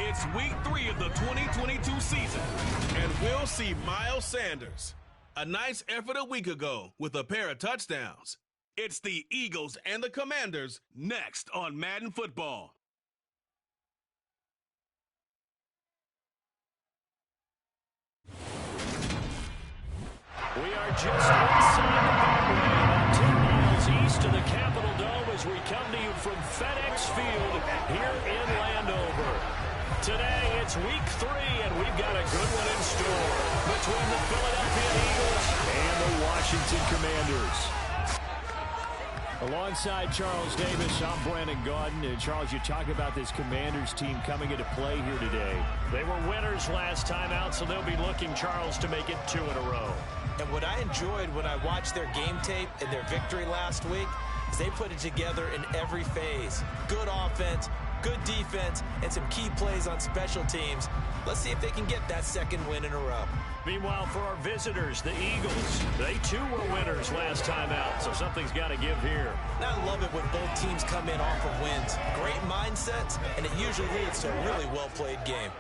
It's week 3 of the 2022 season, and we'll see Miles Sanders. A nice effort a week ago with a pair of touchdowns. It's the Eagles and the Commanders next on Madden Football. We are just inside the Beltway, about 10 miles east of the Capitol Dome as we come to you from FedEx Field here in Landover. Today, it's week 3, and we've got a good one in store between the Philadelphia Eagles and the Washington Commanders. Alongside Charles Davis, I'm Brandon Gaudin. And Charles, you talk about this Commanders team coming into play here today. They were winners last time out, so they'll be looking, Charles, to make it 2 in a row. And what I enjoyed when I watched their game tape and their victory last week is they put it together in every phase. Good offense, good defense, and some key plays on special teams. Let's see if they can get that second win in a row. Meanwhile, for our visitors, the Eagles, they too were winners last time out, so something's got to give here. And I love it when both teams come in off of wins. Great mindsets, and it usually leads to a really well-played game.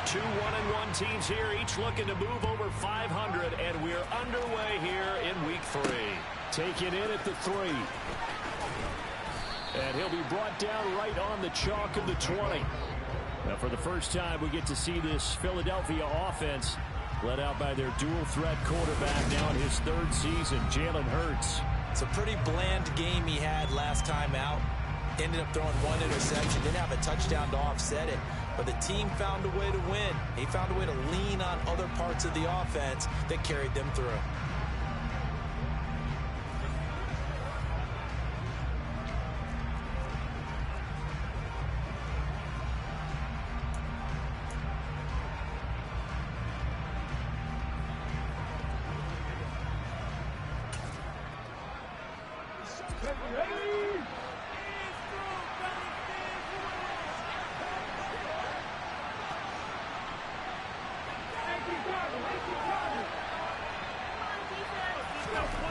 Two 1-1 teams here, each looking to move over 500, and we're underway here in week 3. Taking in at the 3. And he'll be brought down right on the chalk of the 20. Now, for the first time, we get to see this Philadelphia offense led out by their dual-threat quarterback now in his 3rd season, Jalen Hurts. It's a pretty bland game he had last time out. Ended up throwing 1 interception, didn't have a touchdown to offset it. But the team found a way to win. They found a way to lean on other parts of the offense that carried them through.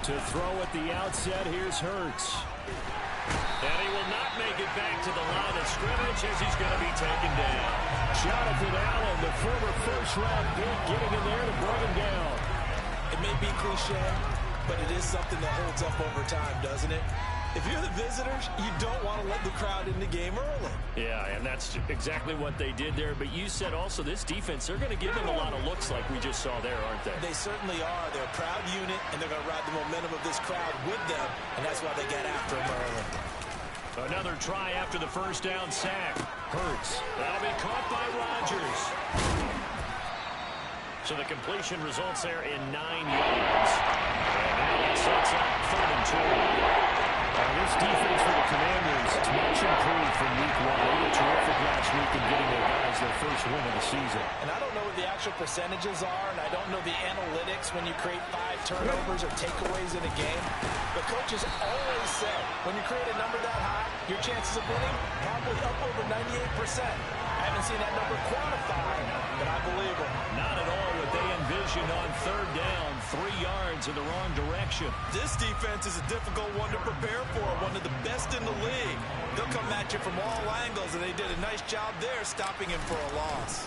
To throw at the outset, here's Hurts. And he will not make it back to the line of scrimmage as he's going to be taken down. Jonathan Allen, the former first-round pick, getting in there to bring him down. It may be cliche, but it is something that holds up over time, doesn't it? If you're the visitors, you don't want to let the crowd in the game early. Yeah, and that's exactly what they did there. But you said also this defense, they're going to give them a lot of looks like we just saw there, aren't they? They certainly are. They're a proud unit, and they're going to ride the momentum of this crowd with them, and that's why they get after them early. Another try after the first down sack. Hurts. That'll be caught by Rodgers. So the completion results there in 9 yards. And now it sets up 3rd and 2. This defense for the Commanders, it's much improved from week 1. They were terrific last week in getting their guys their first win of the season. And I don't know what the actual percentages are, and I don't know the analytics when you create 5 turnovers or takeaways in a game. But coaches always say, when you create a number that high, your chances of winning probably up over 98%. I haven't seen that number quantified, but I believe it. Not at all what they envisioned on 3rd down, 3 yards in the wrong direction. This defense is a difficult one to prepare for, one of the best in the league. They'll come at you from all angles, and they did a nice job there stopping him for a loss.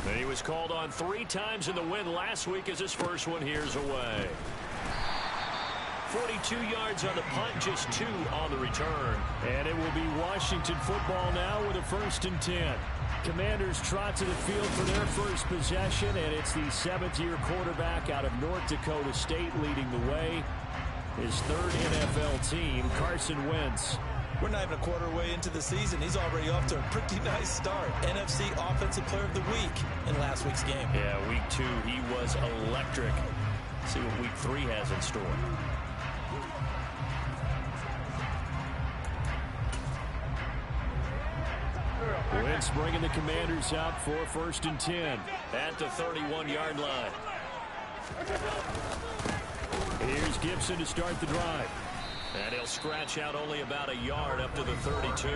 And he was called on 3 times in the win last week as his first one here's away. 42 yards on the punt, just 2 on the return. And it will be Washington football now with a 1st and 10. Commanders trot to the field for their first possession, and it's the 7th-year quarterback out of North Dakota State leading the way. His 3rd NFL team, Carson Wentz. We're not even a quarter way into the season. He's already off to a pretty nice start. NFC Offensive Player of the Week in last week's game. Yeah, week 2, he was electric. See what week 3 has in store. Wentz bringing the Commanders up for 1st and 10 at the 31-yard line. Here's Gibson to start the drive. And he'll scratch out only about a yard up to the 32.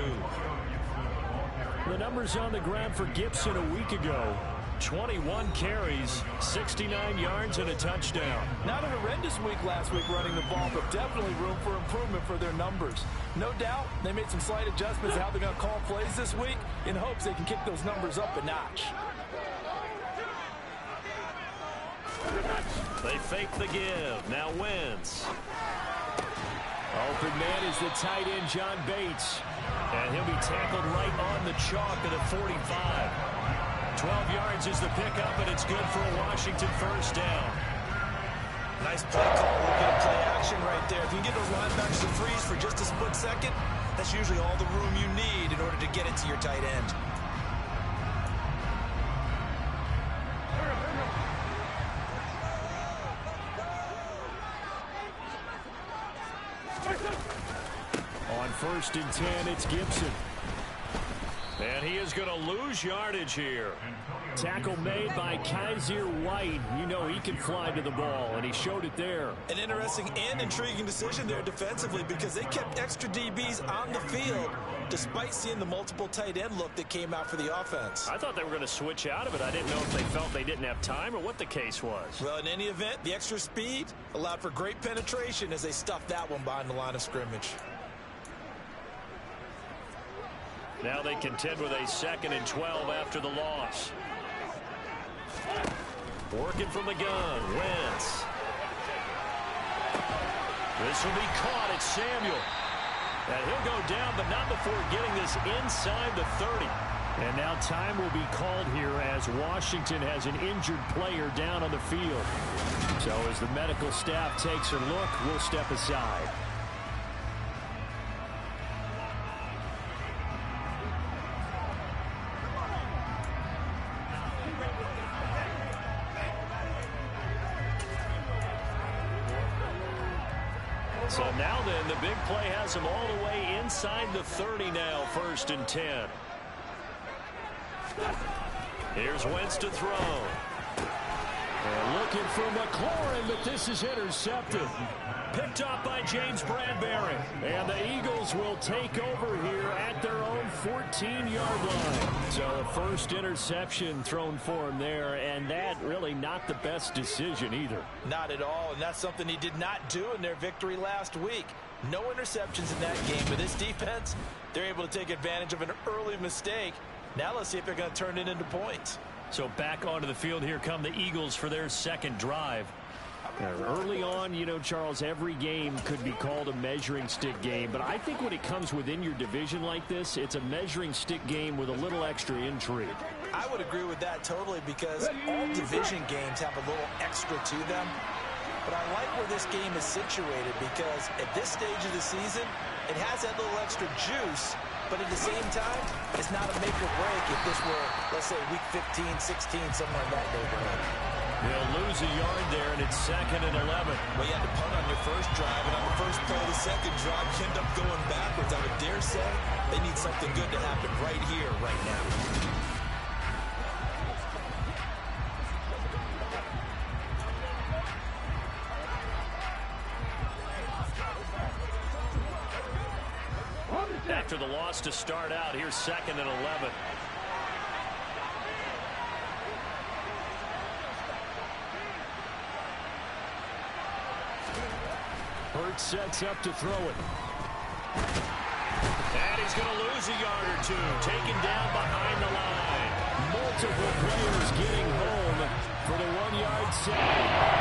The numbers on the ground for Gibson a week ago. 21 carries, 69 yards, and a touchdown. Not a horrendous week last week running the ball, but definitely room for improvement for their numbers. No doubt they made some slight adjustments to how they're going to call plays this week in hopes they can kick those numbers up a notch. They fake the give. Now Wentz. Open man is the tight end, John Bates. And he'll be tackled right on the chalk at the 45. 12 yards is the pickup, and it's good for a Washington first down. Nice play call, a little bit of play action right there. If you can get those linebackers to freeze for just a split second, that's usually all the room you need in order to get it to your tight end. On 1st and 10, it's Gibson. And he is going to lose yardage here. Tackle made by Kaiser White. You know he can fly to the ball, and he showed it there. An interesting and intriguing decision there defensively because they kept extra DBs on the field despite seeing the multiple tight end look that came out for the offense. I thought they were going to switch out of it. I didn't know if they felt they didn't have time or what the case was. Well, in any event, the extra speed allowed for great penetration as they stuffed that one behind the line of scrimmage. Now they contend with a 2nd and 12 after the loss. Working from the gun, Wentz. This will be caught. It's Samuel. And he'll go down, but not before getting this inside the 30. And now time will be called here as Washington has an injured player down on the field. So as the medical staff takes a look, we'll step aside. So now then, the big play has him all the way inside the 30 now, 1st and 10. Here's Wentz to throw. They're looking for McLaurin, but this is intercepted. Picked up by James Bradbury. And the Eagles will take over here at their own 14-yard line. So the first interception thrown for him there, and that really not the best decision either. Not at all, and that's something he did not do in their victory last week. No interceptions in that game. With this defense, they're able to take advantage of an early mistake. Now let's see if they're going to turn it into points. So back onto the field, here come the Eagles for their second drive. Early on, you know, Charles, every game could be called a measuring stick game. But I think when it comes within your division like this, it's a measuring stick game with a little extra intrigue. I would agree with that totally because all division games have a little extra to them. But I like where this game is situated because at this stage of the season, it has that little extra juice. But at the same time, it's not a make or break if this were, let's say, week 15, 16, something like that neighborhood. They'll lose a yard there, and it's 2nd and 11. Well, you had to punt on your first drive, and on the first play of the second drive, you end up going backwards. I would dare say they need something good to happen right here, right now. After the loss to start out, here's 2nd and 11. Hurts sets up to throw it. And he's going to lose a yard or two. Taken down behind the line. Multiple players getting home for the 1-yard sack.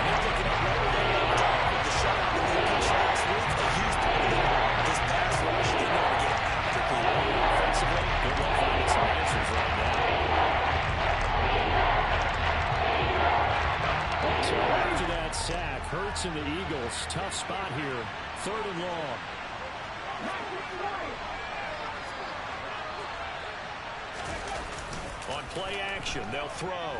He's looking at right where they left off with the shot that they pitched last week. A huge part of that. This pass rush, they know to get after people. Offensively, good luck finding some answers right now. So after that sack, Hurts and the Eagles, tough spot here, 3rd and long. On play action, they'll throw.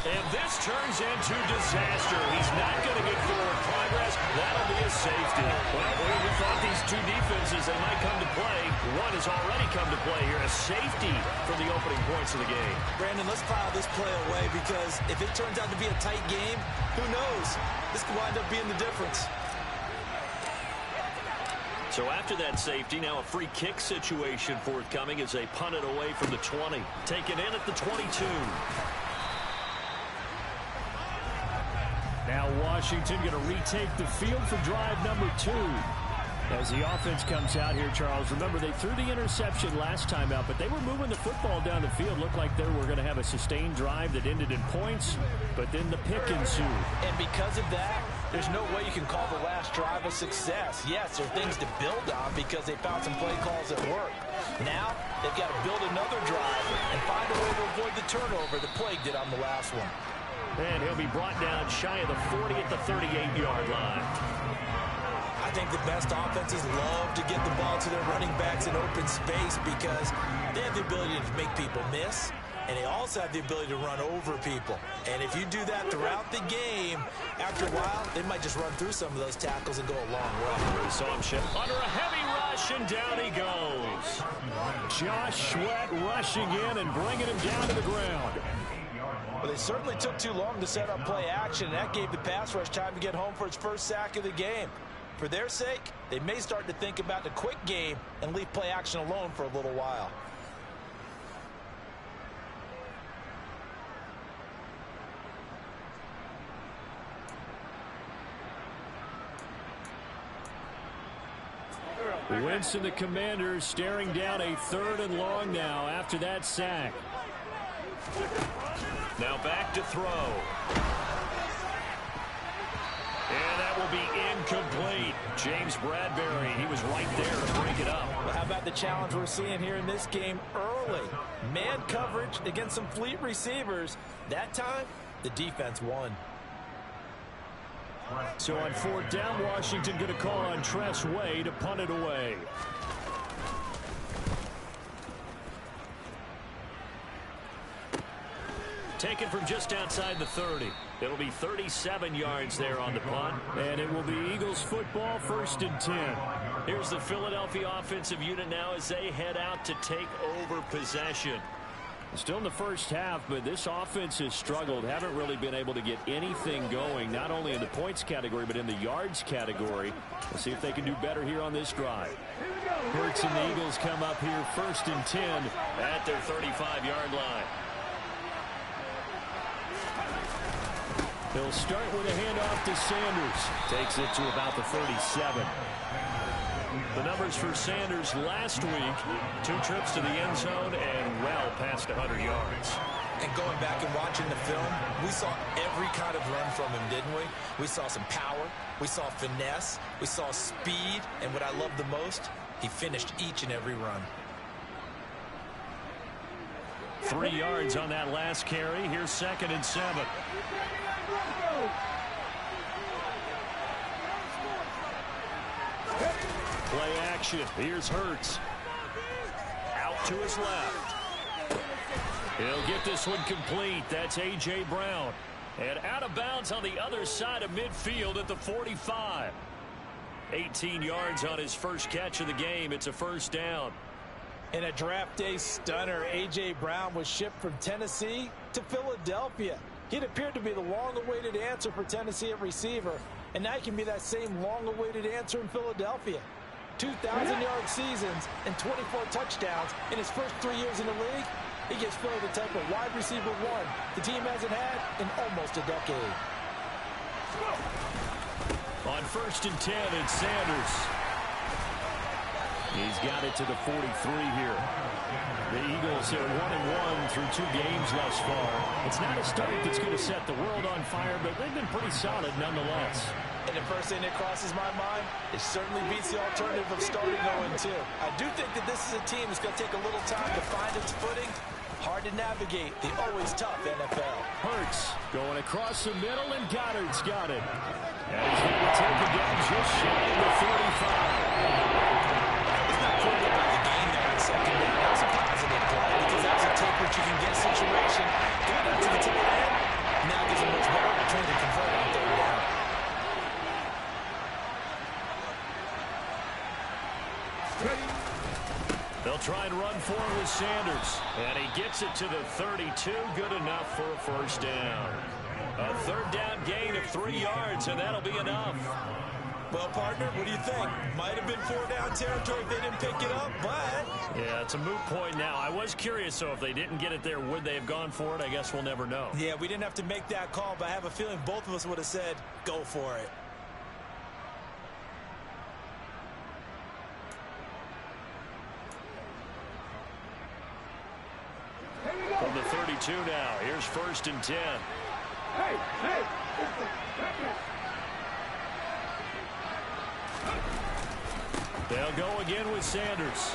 And this turns into disaster. He's not going to get forward progress. That'll be a safety. Well, we thought these two defenses, they might come to play. One has already come to play here. A safety for the opening points of the game. Brandon, let's file this play away because if it turns out to be a tight game, who knows? This could wind up being the difference. So after that safety, now a free kick situation forthcoming as they punt it away from the 20. Taken in at the 22. Now Washington going to retake the field for drive number 2. As the offense comes out here, Charles, remember they threw the interception last time out, but they were moving the football down the field. Looked like they were going to have a sustained drive that ended in points, but then the pick ensued. And because of that, there's no way you can call the last drive a success. Yes, there are things to build on because they found some play calls that work. Now, they've got to build another drive and find a way to avoid the turnover the plague did on the last one. And he'll be brought down shy of the 40 at the 38-yard line. I think the best offenses love to get the ball to their running backs in open space because they have the ability to make people miss, and they also have the ability to run over people. And if you do that throughout the game, after a while, they might just run through some of those tackles and go a long way. We saw him shift under a heavy rush, and down he goes. Josh Sweat rushing in and bringing him down to the ground. Well, they certainly took too long to set up play action, and that gave the pass rush time to get home for its first sack of the game. For their sake, they may start to think about the quick game and leave play action alone for a little while. Wentz and the Commanders staring down a 3rd and long now after that sack. Now back to throw. And that will be incomplete. James Bradbury, he was right there to break it up. Well, how about the challenge we're seeing here in this game early? Man coverage against some fleet receivers. That time, the defense won. So on 4th down, Washington going to call on Tress Way to punt it away. Taken from just outside the 30. It'll be 37 yards there on the punt. And it will be Eagles football, 1st and 10. Here's the Philadelphia offensive unit now as they head out to take over possession. Still in the first half, but this offense has struggled. Haven't really been able to get anything going, not only in the points category, but in the yards category. We'll see if they can do better here on this drive. Hurts and the Eagles come up here 1st and 10 at their 35-yard line. They'll start with a handoff to Sanders. Takes it to about the 37. The numbers for Sanders last week, 2 trips to the end zone and well past 100 yards. And going back and watching the film, we saw every kind of run from him, didn't we? We saw some power, we saw finesse, we saw speed, and what I love the most, he finished each and every run. 3 yards on that last carry. Here's 2nd and 7. Play action. Here's Hurts. Out to his left. He'll get this one complete. That's A.J. Brown. And out of bounds on the other side of midfield at the 45. 18 yards on his first catch of the game. It's a 1st down. In a draft day stunner, A.J. Brown was shipped from Tennessee to Philadelphia. He'd appeared to be the long-awaited answer for Tennessee at receiver, and now he can be that same long-awaited answer in Philadelphia. 2,000-yard seasons and 24 touchdowns in his first 3 years in the league. He gives Philly the type of wide receiver 1 the team hasn't had in almost a decade. On 1st and 10, it's Sanders. He's got it to the 43 here. The Eagles are 1-1 through 2 games thus far. It's not a start that's going to set the world on fire, but they've been pretty solid nonetheless. And the first thing that crosses my mind, it certainly beats the alternative of starting 0-2. I do think that this is a team that's going to take a little time to find its footing. Hard to navigate the always tough NFL. Hurts going across the middle, and Goddard's got it. And he's going to take it down just shy of the 45. It's not clear about the game there on 2nd down. That was a positive play because that was a take what you can get situation. Got out to the tail end. Now gives a much better opportunity to convert on 3rd down. They'll try and run forward with Sanders. And he gets it to the 32. Good enough for a 1st down. A 3rd down gain of 3 yards, and that'll be enough. Well, partner, what do you think? Might have been 4-down territory if they didn't pick it up, but... Yeah, it's a moot point now. I was curious, so if they didn't get it there, would they have gone for it? I guess we'll never know. Yeah, we didn't have to make that call, but I have a feeling both of us would have said, go for it. From the 32 now, here's 1st and 10. Hey! They'll go again with Sanders.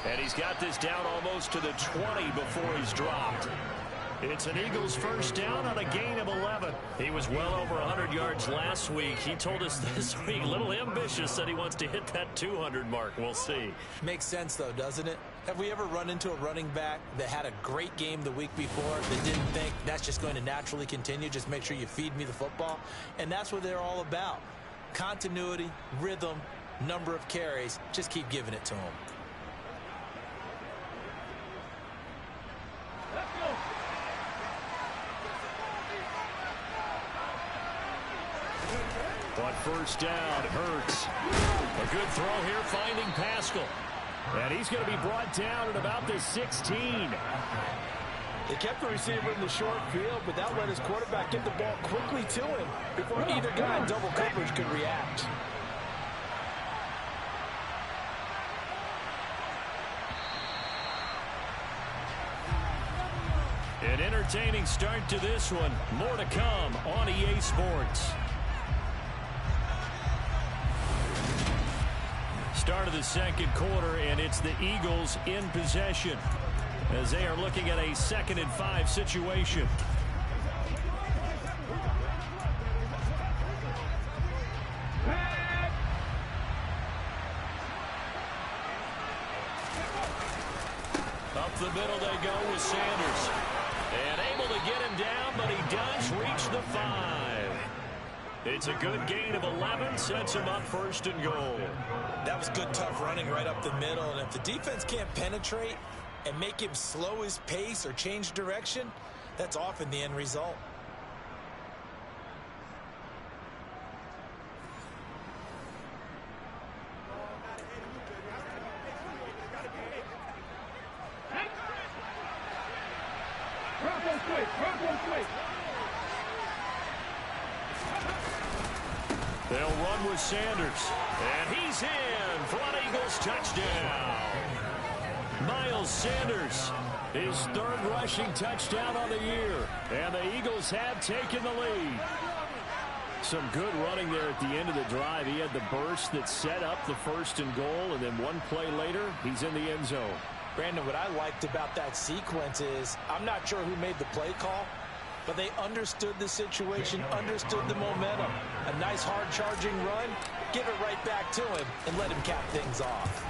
And he's got this down almost to the 20 before he's dropped. It's an Eagles 1st down on a gain of 11. He was well over 100 yards last week. He told us this week, a little ambitious, said he wants to hit that 200 mark. We'll see. Makes sense, though, doesn't it? Have we ever run into a running back that had a great game the week before that didn't think that's just going to naturally continue? Just make sure you feed me the football. And that's what they're all about. Continuity, rhythm, number of carries. Just keep giving it to them. On 1st down, Hurts. A good throw here, finding Pascal. And he's going to be brought down at about the 16. They kept the receiver in the short field, but that let his quarterback get the ball quickly to him before either guy in double coverage could react. An entertaining start to this one. More to come on EA Sports. Start of the 2nd quarter, and it's the Eagles in possession as they are looking at a 2nd and 5 situation. Up the middle they go with Sanders. And able to get him down, but he does reach the 5. It's a good gain of 11, sets him up 1st and goal. That was good, tough running right up the middle. And if the defense can't penetrate and make him slow his pace or change direction, that's often the end result. They'll run with Sanders. And he's in for an Eagles touchdown. Miles Sanders, his 3rd rushing touchdown on the year. And the Eagles have taken the lead. Some good running there at the end of the drive. He had the burst that set up the 1st and goal, and then one play later, he's in the end zone. Brandon, what I liked about that sequence is I'm not sure who made the play call, but they understood the situation, understood the momentum. A nice hard-charging run, give it right back to him, and let him cap things off.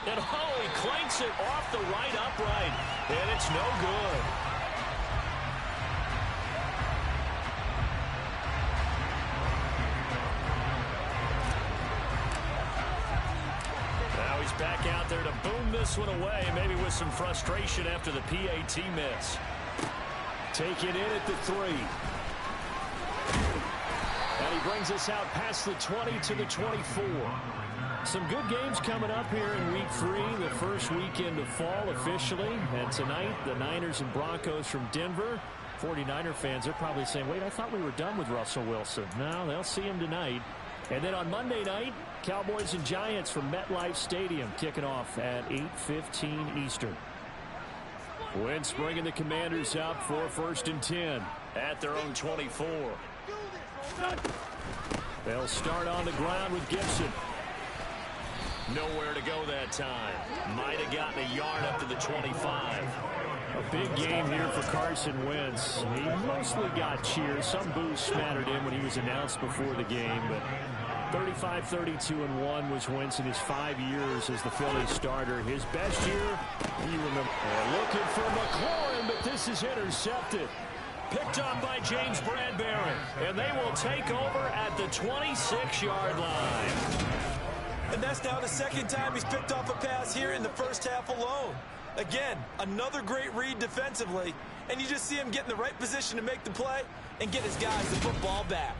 And he clanks it off the right upright, and it's no good. Now he's back out there to boom this one away, maybe with some frustration after the PAT miss. Take it in at the 3. And he brings us out past the 20 to the 24. Some good games coming up here in Week 3, the first weekend of fall officially. And tonight, the Niners and Broncos from Denver. 49er fans are probably saying, wait, I thought we were done with Russell Wilson. No, they'll see him tonight. And then on Monday night, Cowboys and Giants from MetLife Stadium kicking off at 8:15 Eastern. Wentz bringing the Commanders up for 1st and 10 at their own 24. They'll start on the ground with Gibson. Nowhere to go that time. Might have gotten a yard up to the 25. A big game here for Carson Wentz. He mostly got cheers. Some boos smattered in when he was announced before the game, but 35-32-1 was Wentz in his 5 years as the Phillies starter. His best year, you remember. Looking for McLaurin, but this is intercepted. Picked up by James Bradbury, and they will take over at the 26-yard line. And that's now the 2nd time he's picked off a pass here in the first half alone. Again, another great read defensively, and you just see him get in the right position to make the play and get his guys the football back.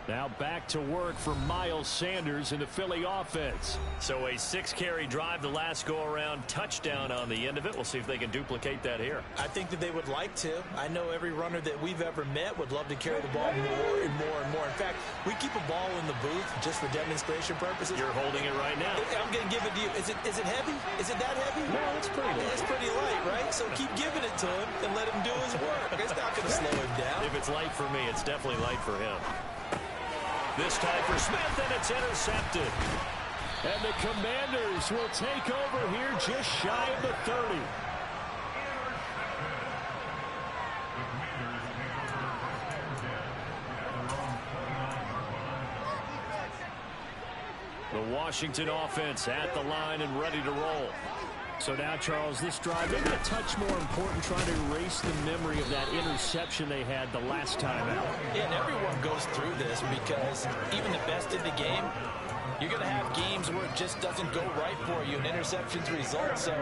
Now back to work for Miles Sanders in the Philly offense. So a 6-carry drive the last go-around, touchdown on the end of it. We'll see if they can duplicate that here. I think that they would like to. I know every runner that we've ever met would love to carry the ball more and more and more. In fact, we keep a ball in the booth just for demonstration purposes. You're holding it right now. I'm going to give it to you. Is it heavy? Is it that heavy? No, it's pretty light. It's pretty light, right? So keep giving it to him and let him do his work. It's not going to slow him down. If it's light for me, it's definitely light for him. This time for Smith, and it's intercepted. And the Commanders will take over here just shy of the 30. The Washington offense at the line and ready to roll. So now, Charles, this drive, maybe a touch more important, trying to erase the memory of that interception they had the last time out. Yeah, and everyone goes through this because even the best in the game, you're going to have games where it just doesn't go right for you and interceptions result. So,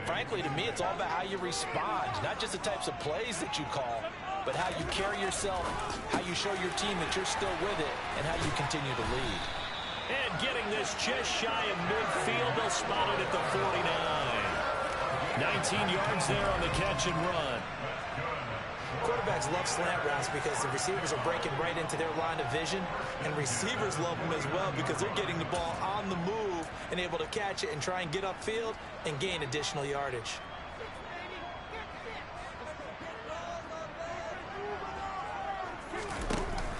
frankly, to me, it's all about how you respond, not just the types of plays that you call, but how you carry yourself, how you show your team that you're still with it, and how you continue to lead. And getting this just shy of midfield, they'll spot it at the 49. 19 yards there on the catch and run. Quarterbacks love slant routes because the receivers are breaking right into their line of vision, and receivers love them as well because they're getting the ball on the move and able to catch it and try and get upfield and gain additional yardage.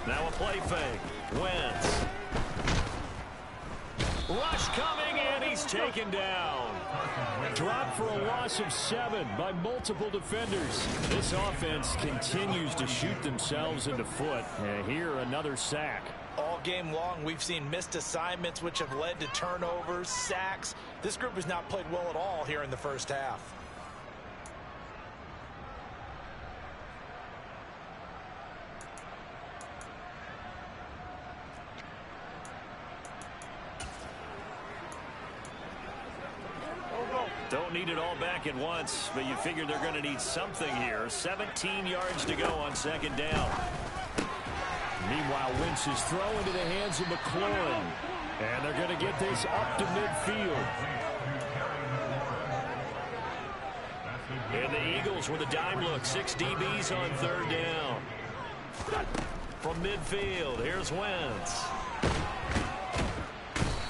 Now a play fake. Wentz. Rush coming, and he's taken down. Dropped for a loss of 7 by multiple defenders. This offense continues to shoot themselves in the foot. And here, another sack. All game long, we've seen missed assignments, which have led to turnovers, sacks. This group has not played well at all here in the first half. Don't need it all back at once, but you figure they're going to need something here. 17 yards to go on second down. Meanwhile, Wentz is thrown into the hands of McLaurin. And they're going to get this up to midfield. And the Eagles with a dime look. 6 DBs on third down. From midfield, here's Wentz.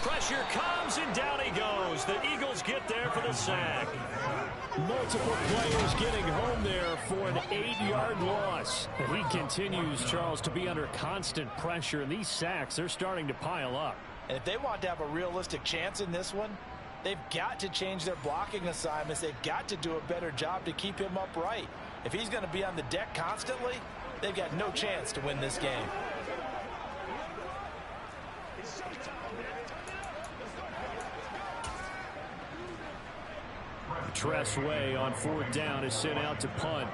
Pressure comes, and down he goes. The Eagles get there for the sack. Multiple players getting home there for an 8-yard loss. And he continues, Charles, to be under constant pressure. And these sacks, they're starting to pile up. And if they want to have a realistic chance in this one, they've got to change their blocking assignments. They've got to do a better job to keep him upright. If he's going to be on the deck constantly, they've got no chance to win this game. Tressway on fourth down is sent out to punt.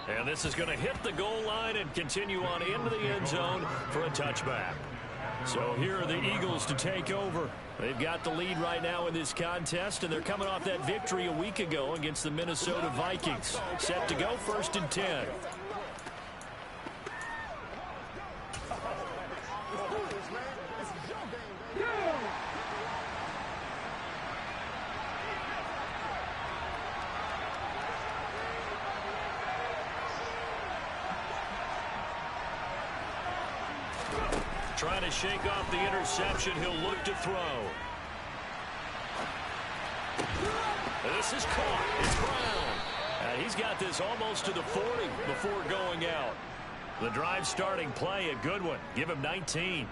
And this is going to hit the goal line and continue on into the end zone for a touchback. So here are the Eagles to take over. They've got the lead right now in this contest, and they're coming off that victory a week ago against the Minnesota Vikings. Set to go, 1st and 10. Trying to shake off the interception. He'll look to throw. This is caught. It's Brown. He's got this almost to the 40 before going out. The drive starting play, a good one. Give him 19.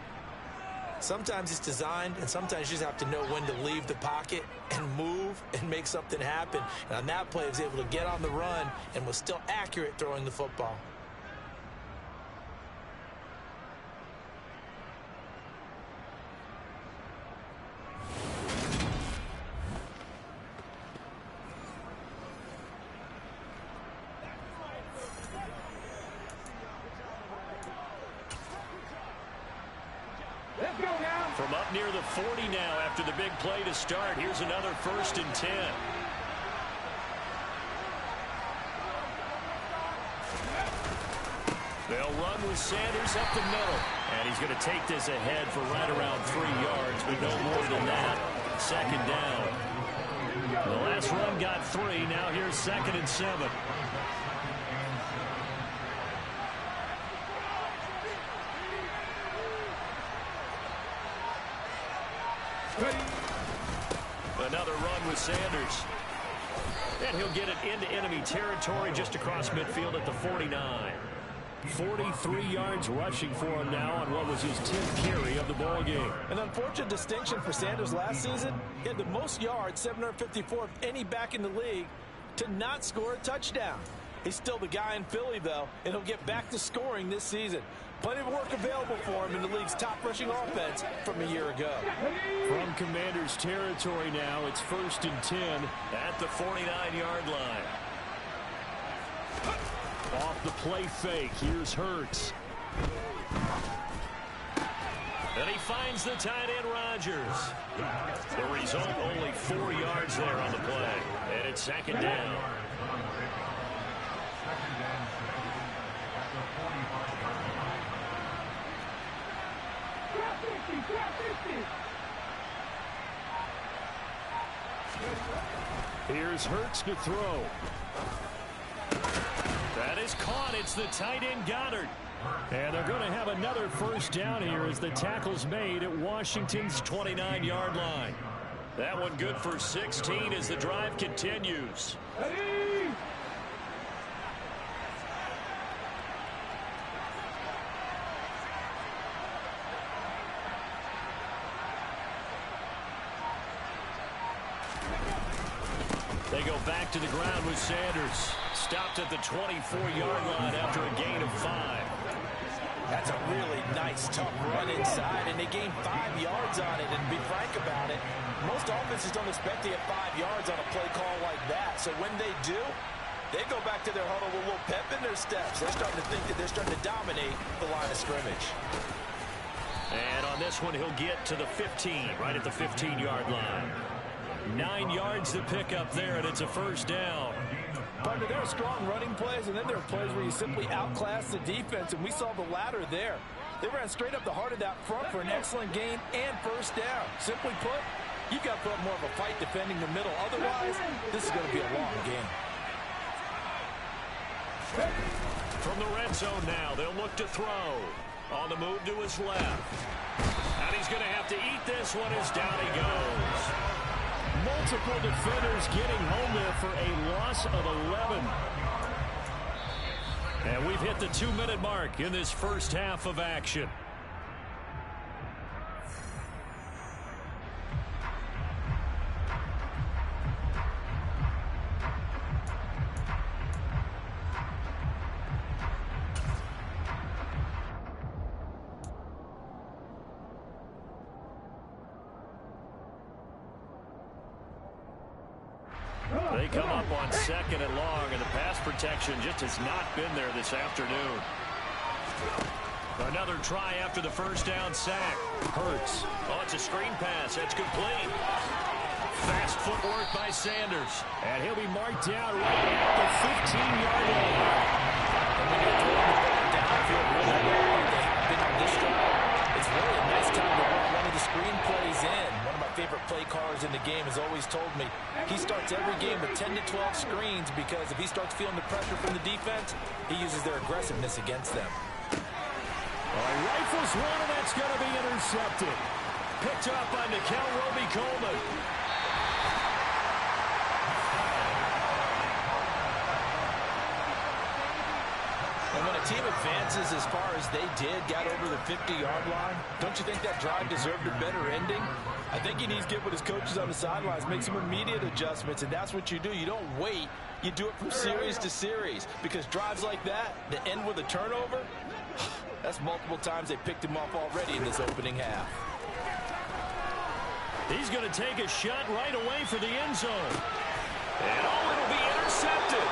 Sometimes it's designed, and sometimes you just have to know when to leave the pocket and move and make something happen. And on that play, he was able to get on the run and was still accurate throwing the football. From up near the 40 now after the big play to start. Here's another 1st and 10. They'll run with Sanders up the middle. And he's going to take this ahead for right around 3 yards, but no more than that. 2nd down. The last run got 3. Now here's 2nd and 7. Another run with Sanders. And he'll get it into enemy territory just across midfield at the 49. 43 yards rushing for him now on what was his 10th carry of the ball game. An unfortunate distinction for Sanders last season. He had the most yards, 754 of any back in the league, to not score a touchdown. He's still the guy in Philly, though, and he'll get back to scoring this season. Plenty of work available for him in the league's top rushing offense from a year ago. From Commanders territory now, it's 1st and 10 at the 49-yard line. Off the play fake, here's Hurts. And he finds the tight end, Rodgers. The result, only 4 yards there on the play. And it's 2nd down. Here's Hurts to throw. That is caught. It's the tight end, Goddard. And they're going to have another 1st down here as the tackle's made at Washington's 29-yard line. That one good for 16 as the drive continues. They go back to the ground with Sanders. Stopped at the 24-yard line after a gain of 5. That's a really nice, tough run inside, and they gained 5 yards on it. And to be frank about it, most offenses don't expect to get 5 yards on a play call like that. So when they do, they go back to their huddle with a little pep in their steps. They're starting to think that they're starting to dominate the line of scrimmage. And on this one, he'll get to the 15, right at the 15-yard line. 9 yards to pick up there, and it's a 1st down. Partner, there are strong running plays, and then there are plays where you simply outclass the defense, and we saw the latter there. They ran straight up the heart of that front for an excellent gain and 1st down. Simply put, you've got to put up more of a fight defending the middle. Otherwise, this is going to be a long game. From the red zone now, they'll look to throw. On the move to his left. And he's going to have to eat this one as down he goes. Multiple defenders getting home there for a loss of 11. And we've hit the 2-minute mark in this first half of action. They come up on 2nd and long, and the pass protection just has not been there this afternoon. Another try after the 1st down sack. Hurts. Oh, it's a screen pass. That's complete. Fast footwork by Sanders. And he'll be marked down right at the 15-yard line. And when you're throwing the ball downfield really well, like they have been on this drive, it's really a nice time to run one of the screen plays in. One of my favorite play callers in the game has always told me he starts every game with 10 to 12 screens because if he starts feeling the pressure from the defense, he uses their aggressiveness against them. Rifles one, and that's going to be intercepted. Picked up by Nikel Roby-Coleman. And when a team advances as far as they did, got over the 50-yard line, don't you think that drive deserved a better ending? I think he needs to get with his coaches on the sidelines, make some immediate adjustments, and that's what you do. You don't wait. You do it from series to series because drives like that end with a turnover, that's multiple times they picked him off already in this opening half. He's going to take a shot right away for the end zone. And it'll be intercepted.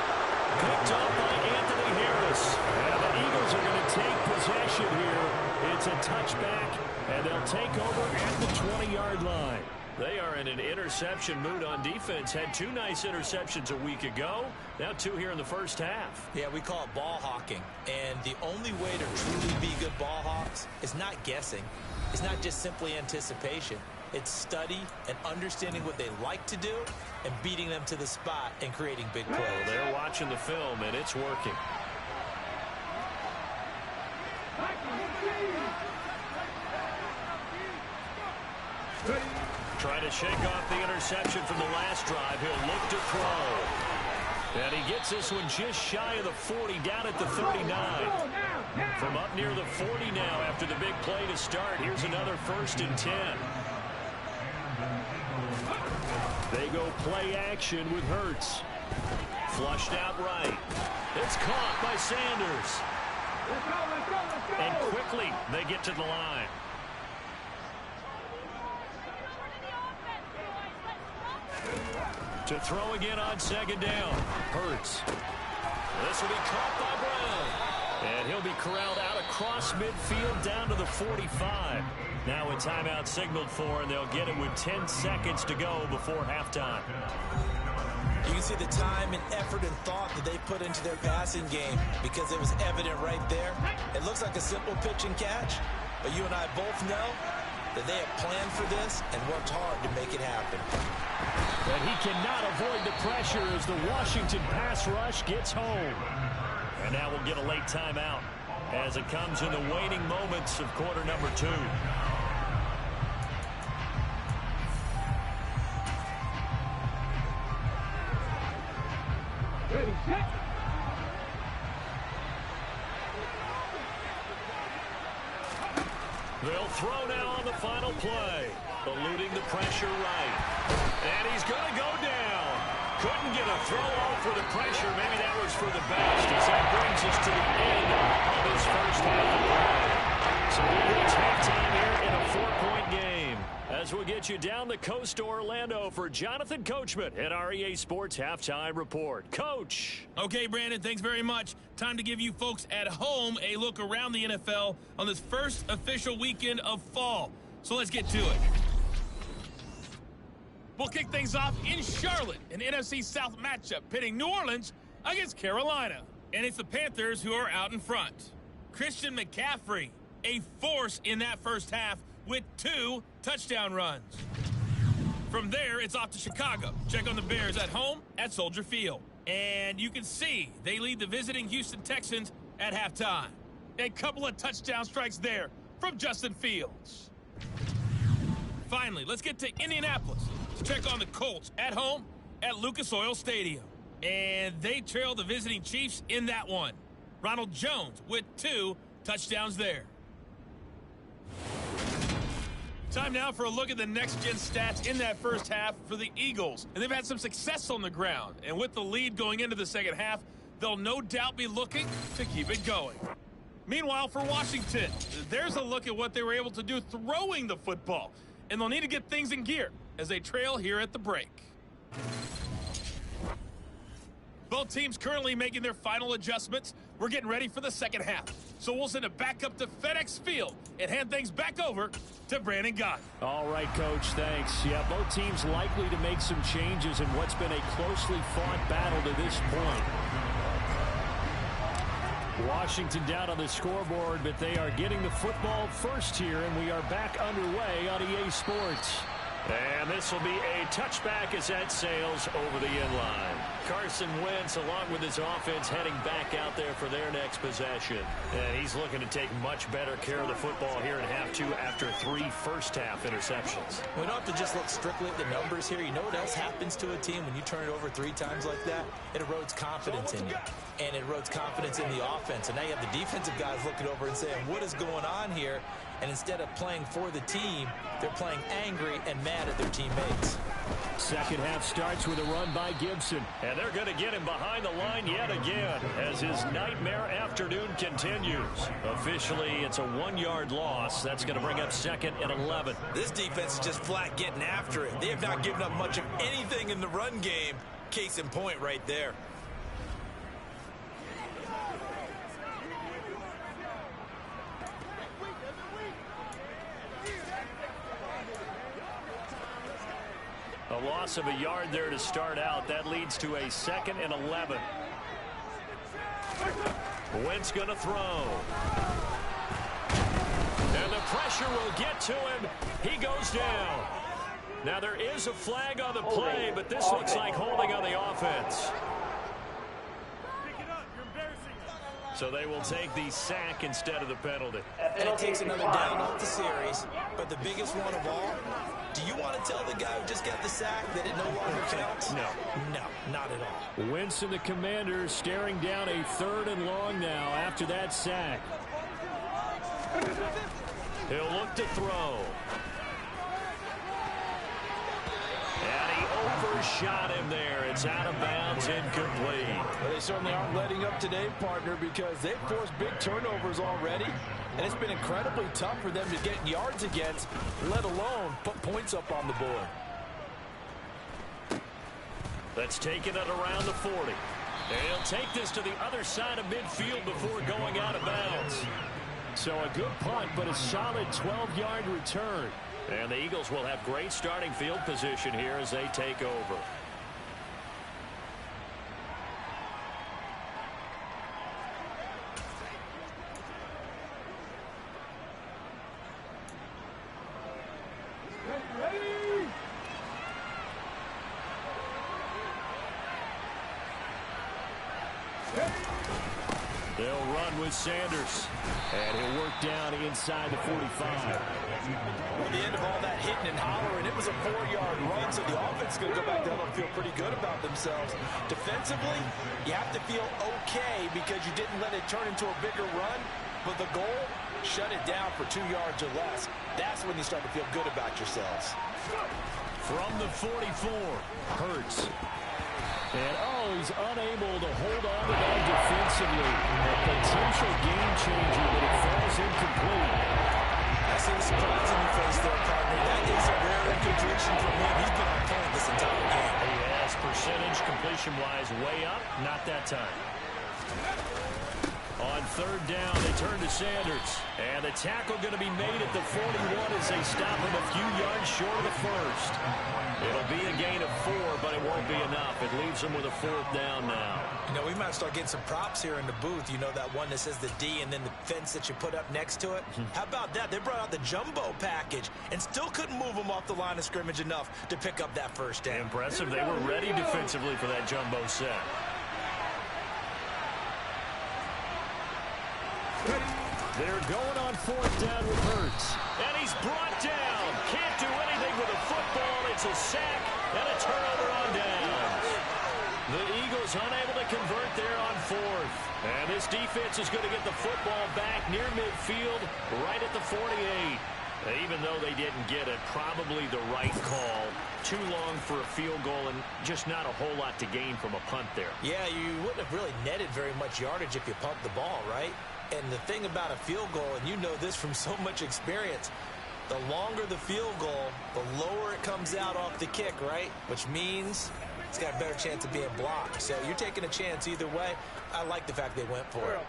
Picked up by Anthony Harris. And the Eagles are going to take possession here. It's a touchback And they'll take over at the 20-yard line. They are in an interception mood on defense. Had 2 nice interceptions a week ago. Now 2 here in the first half. Yeah, we call it ball hawking. And the only way to truly be good ball hawks is not guessing. It's not just simply anticipation. It's study and understanding what they like to do and beating them to the spot and creating big plays. Well, they're watching the film, and it's working. Trying to shake off the interception from the last drive. He'll look to throw. And he gets this one just shy of the 40, down at the 39. From up near the 40 now after the big play to start. Here's another 1st and 10. They go play action with Hurts. Flushed out right. It's caught by Sanders. And quickly they get to the line. To throw again on 2nd down. Hurts. This will be caught by Brown. And he'll be corralled out across midfield down to the 45. Now a timeout signaled for, and they'll get it with 10 seconds to go before halftime. You can see the time and effort and thought that they put into their passing game because it was evident right there. It looks like a simple pitch and catch, but you and I both know that they have planned for this and worked hard to make it happen. And he cannot avoid the pressure as the Washington pass rush gets home. And now we'll get a late timeout as it comes in the waning moments of quarter number 2. Ready, set. They'll throw now on the final play. Eluding the pressure right. And he's going to go down. Couldn't get a throw off with the pressure. Maybe that was for the best as that brings us to the end of this first half of play. So we reach halftime here in a 4-point game. As we'll get you down the coast to Orlando for Jonathan Coachman at our EA Sports Halftime Report. Coach. Okay, Brandon, thanks very much. Time to give you folks at home a look around the NFL on this first official weekend of fall. So let's get to it. We'll kick things off in Charlotte, an NFC South matchup pitting New Orleans against Carolina. And it's the Panthers who are out in front. Christian McCaffrey, a force in that first half with 2 touchdown runs. From there, it's off to Chicago. Check on the Bears at home at Soldier Field. And you can see they lead the visiting Houston Texans at halftime. A couple of touchdown strikes there from Justin Fields. Finally, let's get to Indianapolis to check on the Colts at home at Lucas Oil Stadium. And they trail the visiting Chiefs in that one. Ronald Jones with 2 touchdowns there. Time now for a look at the next-gen stats in that first half for the Eagles. And they've had some success on the ground. And with the lead going into the second half, they'll no doubt be looking to keep it going. Meanwhile, for Washington, there's a look at what they were able to do throwing the football. And they'll need to get things in gear as they trail here at the break. Both teams currently making their final adjustments. We're getting ready for the second half. So we'll send it back up to FedEx Field and hand things back over to Brandon Gott. All right, Coach, thanks. Yeah, both teams likely to make some changes in what's been a closely fought battle to this point. Washington down on the scoreboard, but they are getting the football first here, and we are back underway on EA Sports. And this will be a touchback as that sails over the inline. Carson Wentz, along with his offense, heading back out there for their next possession. And he's looking to take much better care of the football here in half 2 after 3 first-half interceptions. We don't have to just look strictly at the numbers here. You know what else happens to a team when you turn it over 3 times like that? It erodes confidence in you. And it erodes confidence in the offense. And now you have the defensive guys looking over and saying, what is going on here? And instead of playing for the team, they're playing angry and mad at their teammates. Second half starts with a run by Gibson. And they're going to get him behind the line yet again as his nightmare afternoon continues. Officially, it's a 1-yard loss. That's going to bring up 2nd and 11. This defense is just flat getting after it. They have not given up much of anything in the run game. Case in point right there. loss of a yard there to start out. That leads to a 2nd and 11. Wentz going to throw. And the pressure will get to him. He goes down. Now there is a flag on the play, but this looks like holding on the offense. So they will take the sack instead of the penalty. And it takes another down off the series. But the biggest one of all, do you want to tell the guy who just got the sack that it no longer counts? No. No, not at all. Wentz and the Commanders staring down a 3rd and long now after that sack. He'll look to throw. And he overshot him there. It's out of bounds, incomplete. Well, they certainly aren't letting up today, partner, because they've forced big turnovers already. And it's been incredibly tough for them to get yards against, let alone put points up on the board. Let's take it at around the 40. And he'll take this to the other side of midfield before going out of bounds. So a good punt, but a solid 12-yard return. And the Eagles will have great starting field position here as they take over. They'll run with Sanders. And he'll work down inside the 45. At the end of all that hitting and hollering, it was a 4-yard run, so the offense is going to go back down and feel pretty good about themselves. Defensively, you have to feel okay because you didn't let it turn into a bigger run, but the goal, shut it down for 2 yards or less. That's when you start to feel good about yourselves. From the 44, Hurts. And, he's unable to hold on to that defensively. A potential game changer, but it falls incomplete. I see the surprise in your face there, partner. That is a rare incompletion from him. He's been on point this entire game. He has percentage completion-wise way up. Not that time. On 3rd down, they turn to Sanders. And the tackle going to be made at the 41 as they stop him a few yards short of the first. It'll be a gain of 4, but it won't be enough. It leaves them with a 4th down now. You know, we might start getting some props here in the booth. You know, that one that says the D and then the fence that you put up next to it? How about that? They brought out the jumbo package and still couldn't move them off the line of scrimmage enough to pick up that first down. Impressive. They were ready defensively for that jumbo set. They're going on 4th down with Hurts. And he's brought down. Can't do anything with a football. It's a sack and a turnover on downs. The Eagles unable to convert there on 4th. And this defense is going to get the football back near midfield, right at the 48. Even though they didn't get it, probably the right call. Too long for a field goal and just not a whole lot to gain from a punt there. Yeah, you wouldn't have really netted very much yardage if you pumped the ball, right? And the thing about a field goal, and you know this from so much experience, the longer the field goal, the lower it comes out off the kick, right? Which means it's got a better chance of being blocked. So you're taking a chance either way. I like the fact they went for it.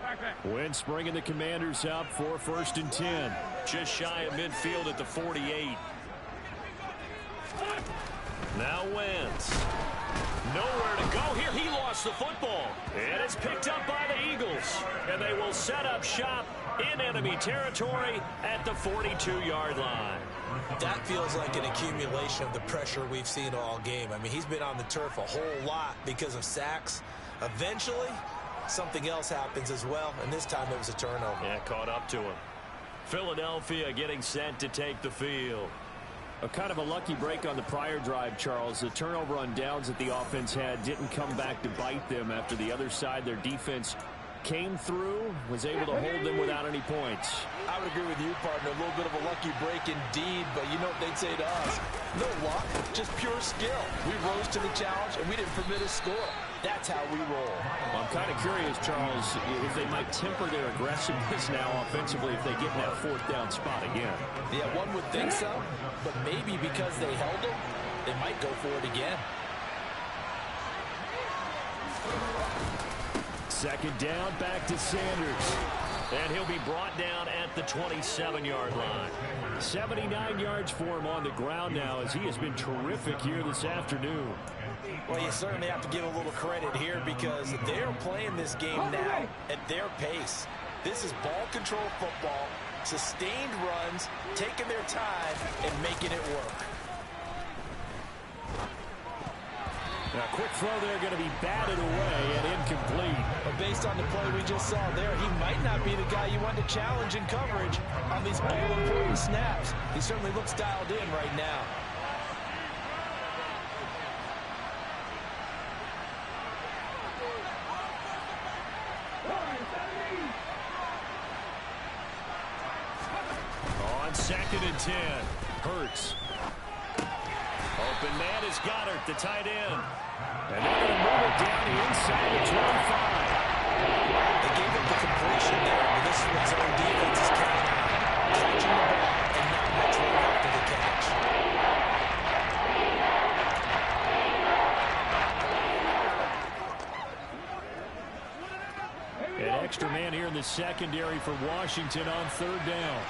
Wentz bringing the Commanders up for 1st and 10. Just shy of midfield at the 48. Now Wentz. Nowhere to go here. He lost the football. And it's picked up by the Eagles. And they will set up shop in enemy territory at the 42-yard line. That feels like an accumulation of the pressure we've seen all game. I mean, he's been on the turf a whole lot because of sacks. Eventually, something else happens as well, and this time it was a turnover. Yeah, caught up to him. Philadelphia getting set to take the field. A kind of a lucky break on the prior drive, Charles. The turnover on downs that the offense had didn't come back to bite them after the other side. Their defense came through, was able to hold them without any points. I would agree with you, partner. A little bit of a lucky break indeed, but you know what they'd say to us? No luck, just pure skill. We rose to the challenge, and we didn't permit a score. That's how we roll. Well, I'm kind of curious, Charles, if they might temper their aggressiveness now offensively if they get in that 4th down spot again. Yeah, one would think so, but maybe because they held them, they might go for it again. 2nd down, back to Sanders. And he'll be brought down at the 27-yard line. 79 yards for him on the ground now, as he has been terrific here this afternoon. Well, you certainly have to give a little credit here because they're playing this game now at their pace. This is ball control football, sustained runs, taking their time, and making it work. Now, quick throw there, going to be batted away and incomplete. But based on the play we just saw there, he might not be the guy you want to challenge in coverage on these all-important snaps. He certainly looks dialed in right now. On 2nd and 10, Hurts. Open man is Goddard, the tight end. And they're going to move it down the inside the 25. They gave up the completion there, but this is what zone defense is counting on. Catching the ball and not much room after the catch. An extra man here in the secondary for Washington on 3rd down.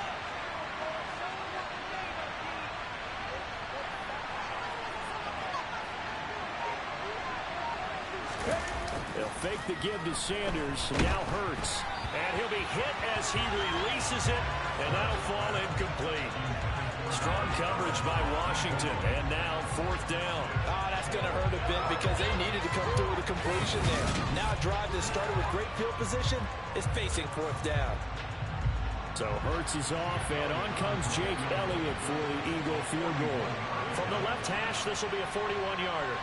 They'll fake the give to Sanders. Now Hurts. And he'll be hit as he releases it. And that'll fall incomplete. Strong coverage by Washington. And now 4th down. Oh, that's going to hurt a bit because they needed to come through with a completion there. Now a drive that started with great field position is facing 4th down. So Hurts is off, and on comes Jake Elliott for the Eagle field goal. From the left hash, this will be a 41-yarder.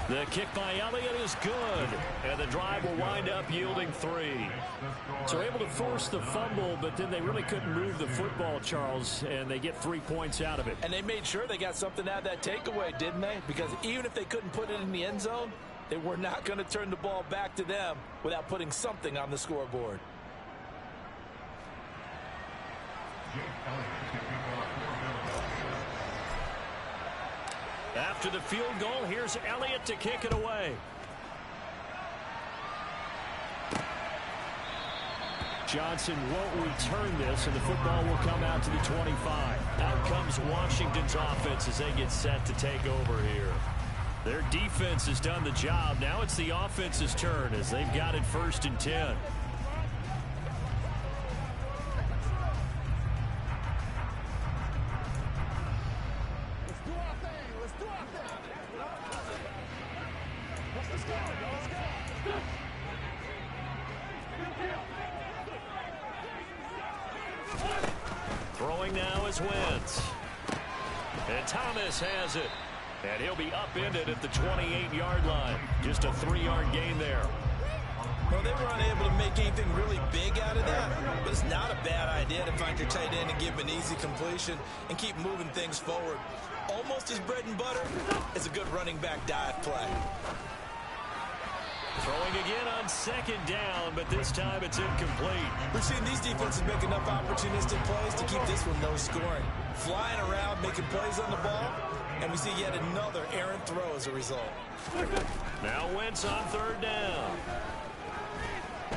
The kick by Elliott is good, and the drive will wind up yielding 3. So able to force the fumble, but then they really couldn't move the football, Charles, and they get 3 points out of it. And they made sure they got something out of that takeaway, didn't they? Because even if they couldn't put it in the end zone, they were not going to turn the ball back to them without putting something on the scoreboard. After the field goal, here's Elliott to kick it away. Johnson won't return this, and the football will come out to the 25. Out comes Washington's offense as they get set to take over here. Their defense has done the job. Now it's the offense's turn as they've got it 1st and 10. Throwing now is Wentz. And Thomas has it. And he'll be upended at the 28-yard line. Just a 3-yard gain there. Well, they were unable to make anything really big out of that, but it's not a bad idea to find your tight end and give him an easy completion and keep moving things forward. Almost as bread and butter is a good running back dive play. Throwing again on 2nd down, but this time it's incomplete. We've seen these defenses make enough opportunistic plays to keep this one no scoring. Flying around, making plays on the ball, and we see yet another errant throw as a result. Now Wentz on 3rd down.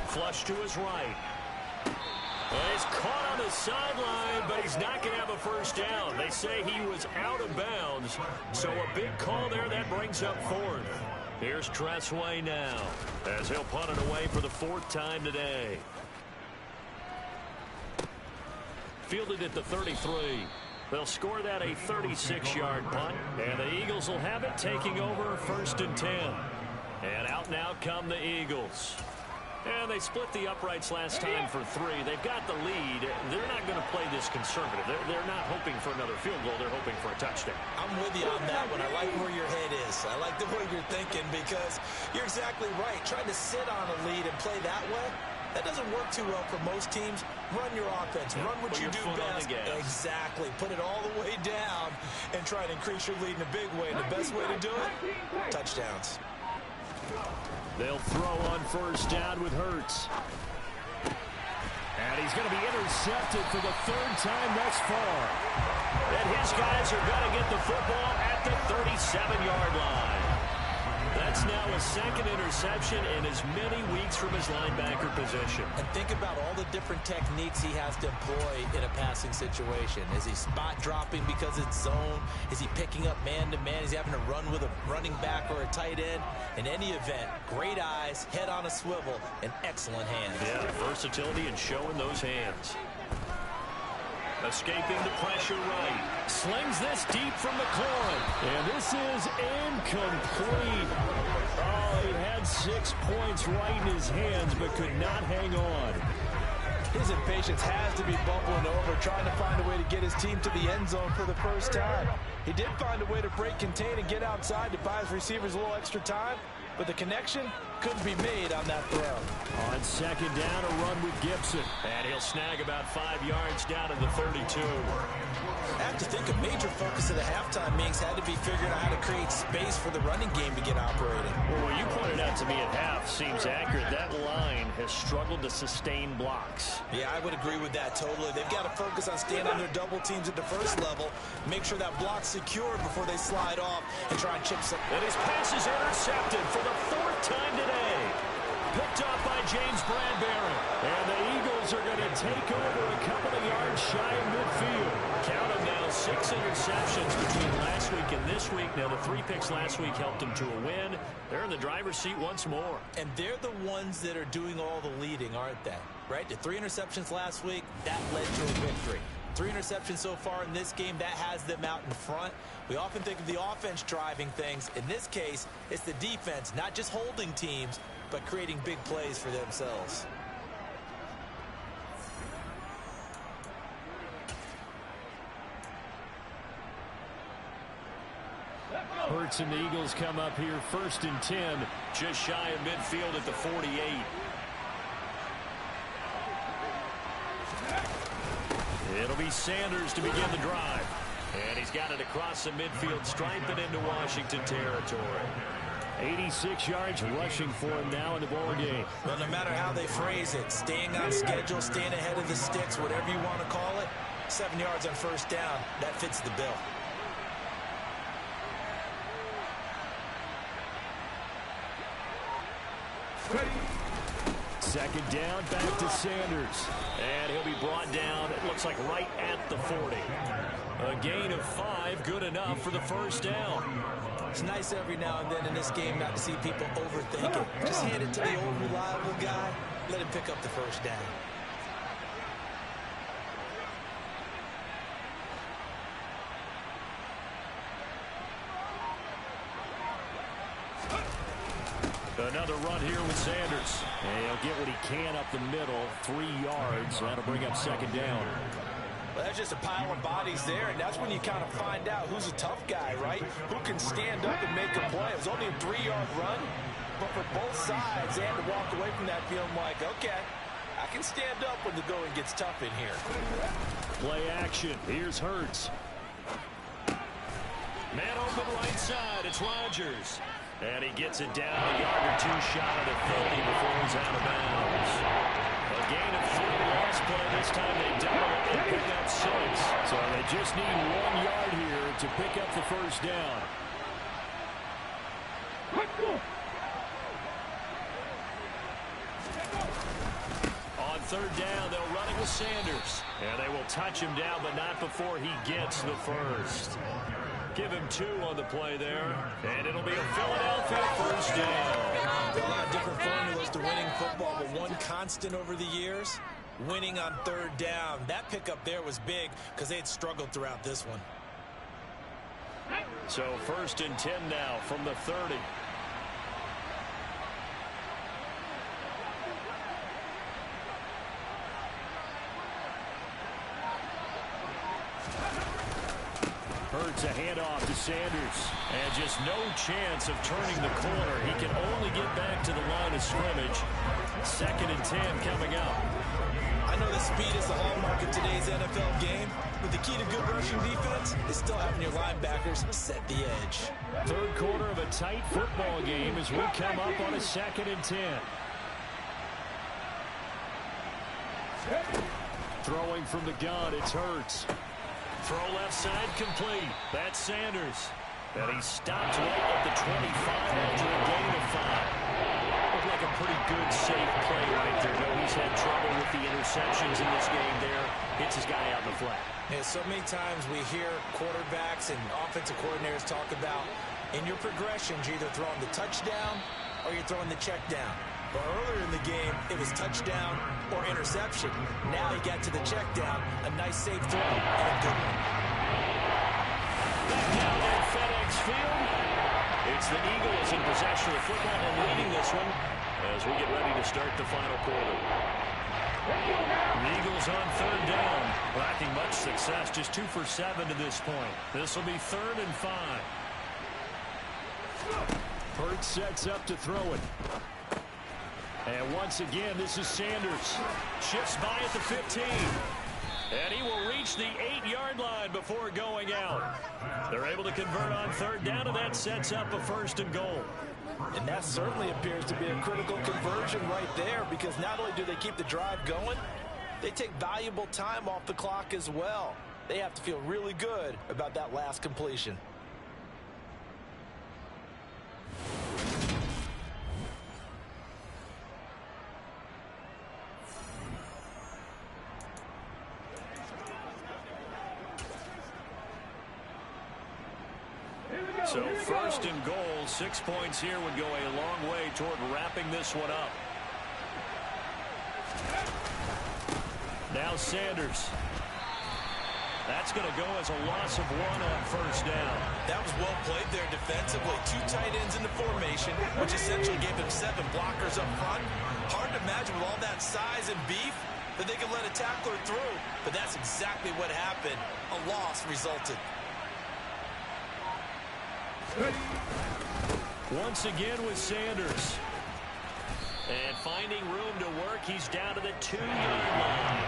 Flush to his right. Well, he's caught on the sideline, but he's not going to have a 1st down. They say he was out of bounds, so a big call there that brings up 4th. Here's Tressway now, as he'll punt it away for the 4th time today. Fielded at the 33. They'll score that a 36-yard punt, and the Eagles will have it taking over 1st and 10. And out now come the Eagles. And they split the uprights last time for 3. They've got the lead. They're not going to play this conservative. They're not hoping for another field goal. They're hoping for a touchdown. I'm with you on that one. I like where your head is. I like the way you're thinking because you're exactly right. Trying to sit on a lead and play that way, that doesn't work too well for most teams. Run your offense. Run what you do best. Exactly. Put it all the way down and try to increase your lead in a big way. And the best way to do it, touchdowns. They'll throw on 1st down with Hurts. And he's going to be intercepted for the 3rd time thus far. And his guys are going to get the football at the 37-yard line. That's now a second interception in as many weeks from his linebacker position. And think about all the different techniques he has to employ in a passing situation. Is he spot dropping because it's zone? Is he picking up man-to-man? Is he having to run with a running back or a tight end? In any event, great eyes, head on a swivel, and excellent hands. Yeah, versatility and showing those hands. Escaping the pressure right. Slings this deep from McLaurin. And this is incomplete. Oh, he had 6 points right in his hands, but could not hang on. His impatience has to be bubbling over, trying to find a way to get his team to the end zone for the first time. He did find a way to break contain and get outside to buy his receivers a little extra time, but the connection couldn't be made on that throw. On second down, a run with Gibson. And he'll snag about 5 yards down to the 32. I have to think a major focus of the halftime meetings had to be figuring out how to create space for the running game to get operating. Well, what you pointed out to me at half seems accurate. That line has struggled to sustain blocks. Yeah, I would agree with that totally. They've got to focus on staying on their double teams at the first level, make sure that block's secure before they slide off and try and chip some. And his pass is intercepted for the 4th time today. Picked off by James Bradbury. And the Eagles are going to take over a couple of yards shy of midfield. Count them now, 6 interceptions between last week and this week. Now, the 3 picks last week helped them to a win. They're in the driver's seat once more. And they're the ones that are doing all the leading, aren't they? Right? The 3 interceptions last week, that led to a victory. 3 interceptions so far in this game, that has them out in front. We often think of the offense driving things. In this case, it's the defense, not just holding teams, but creating big plays for themselves. Hurts and the Eagles come up here 1st and 10, just shy of midfield at the 48. It'll be Sanders to begin the drive. And he's got it across the midfield stripe and into Washington territory. 86 yards rushing for him now in the ball game. Well, no matter how they phrase it, staying on schedule, staying ahead of the sticks, whatever you want to call it, 7 yards on first down, that fits the bill. Second down, back to Sanders. And he'll be brought down, it looks like right at the 40. A gain of 5, good enough for the first down. It's nice every now and then in this game not to see people overthink it. Just hand it to the old reliable guy, let him pick up the first down. Another run here with Sanders. And he'll get what he can up the middle, 3 yards. That'll bring up second down. Well, that's just a pile of bodies there, and that's when you kind of find out who's a tough guy, right? Who can stand up and make a play. It was only a 3-yard run, but for both sides, they had to walk away from that feeling like, okay, I can stand up when the going gets tough in here. Play action. Here's Hurts. Man open right side. It's Rodgers. And he gets it down a yard or 2 shy of the 30 before he's out of bounds. A gain of 3 lost play. This time they double it and pick up 6. So they just need 1 yard here to pick up the first down. On third down, they'll run it with Sanders. And they will touch him down, but not before he gets the first. Give him 2 on the play there, and it'll be a Philadelphia first down. There are a lot of different formulas to winning football, but one constant over the years, winning on third down. That pickup there was big because they had struggled throughout this one. So 1st and 10 now from the 30. Hurts a handoff to Sanders. And just no chance of turning the corner. He can only get back to the line of scrimmage. 2nd and 10 coming up. I know that speed is the hallmark of today's NFL game, but the key to good rushing defense is still having your linebackers set the edge. Third quarter of a tight football game as we come up on a 2nd and 10. Throwing from the gun, it's Hurts. Throw left side complete. That's Sanders. And he stopped right at the 25 after a gain of 5. Looked like a pretty good, safe play right there. No, he's had trouble with the interceptions in this game there. Hits his guy out in the flat. Yeah, so many times we hear quarterbacks and offensive coordinators talk about in your progressions, you're either throwing the touchdown or you're throwing the check down. But earlier in the game, it was touchdown or interception. Now he got to the check down, a nice safe throw, and a good one. Back down at FedEx Field. It's the Eagles in possession of the football and leading this one as we get ready to start the final quarter. The Eagles on third down, lacking much success, just 2 for 7 to this point. This will be 3rd and 5. Hurts sets up to throw it. And once again, this is Sanders. Shifts by at the 15. And he will reach the 8-yard line before going out. They're able to convert on third down, and that sets up a 1st and goal. And that certainly appears to be a critical conversion right there, because not only do they keep the drive going, they take valuable time off the clock as well. They have to feel really good about that last completion. So 1st and goal, 6 points here would go a long way toward wrapping this one up. Now Sanders. That's going to go as a loss of 1 on 1st down. That was well played there defensively. 2 tight ends in the formation, which essentially gave him 7 blockers up front. Hard to imagine with all that size and beef that they could let a tackler through, but that's exactly what happened. A loss resulted. Once again with Sanders. And finding room to work, he's down to the 2-yard line.